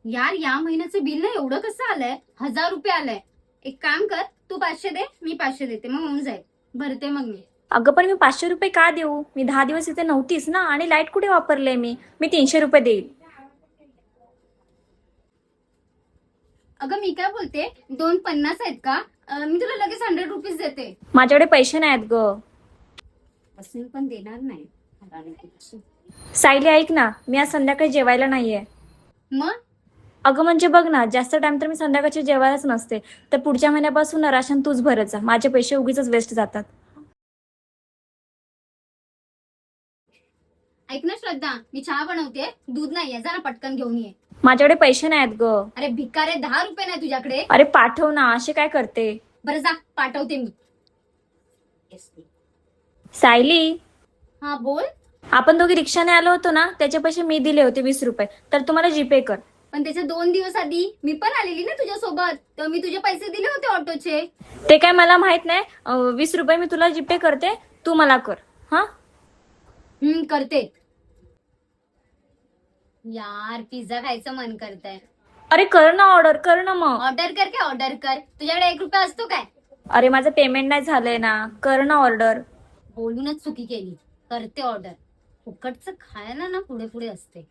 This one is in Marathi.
यार या महिन्याचं बिल ना एवढं कसं आलंय, 1000 रुपये आलंय. एक काम कर, तू 500 दे, मी 500 देते, मग होऊन जाईल. भरते मग मी. अगं पण मी 500 रुपये का देऊ? मी 10 दिवस इथे नव्हतीच ना, आणि लाईट कुठे वापरले मी 300 रुपये देईल. अगं मी काय बोलते, 250 आहेत का? मी तुला लगेच 100 रुपीज देते. माझ्याकडे पैसे नाहीत ग. असेल पण देणार नाही. सायली ऐक ना, मी आज संध्याकाळी जेवायला नाहीये. मग अगं म्हणजे बघ ना, जास्त टाइम तर मी संध्याकाळची जेवायलाच नसते. तर पुढच्या महिन्यापासून ना राशन तूच भरत जा, माझे पैसे उगीच वेस्ट जातात. ऐक ना श्रद्धा, मी चहा बनवते, दूध नाहीये, जरा पटकन घेऊन ये. माझ्याकडे पैसे नाहीत ग. अरे भिकारे, 10 रुपये नाही तुझ्याकडे? अरे पाठव ना, असे काय करते? बरं जा, पाठवते मी. सायली, हा बोल. आपण दोघी रिक्षाने आलो होतो ना, त्याचे पैसे मी दिले होते 20 रुपये, तर तुम्हाला जीपे कर. पण त्याच्या 2 दिवस आधी मी पण आलेली ना तुझ्यासोबत, तर मी तुझे पैसे दिले होते ऑटोचे. ते काय मला माहित नाही. 20 रुपये मी तुला जीपे करते, तू मला कर. हा, करते. यार पिझ्झा खायचं मन करतंय. अरे कर ना ऑर्डर, कर ना मग. ऑर्डर कर, काय ऑर्डर कर? तुझ्याकडे 1 रुपया असतो काय? अरे माझं पेमेंट नाही झालंय ना, कर ना ऑर्डर. बोलूनच चुकी केली. करते ऑर्डर. फुकटचं खायला ना पुढे पुढे असते.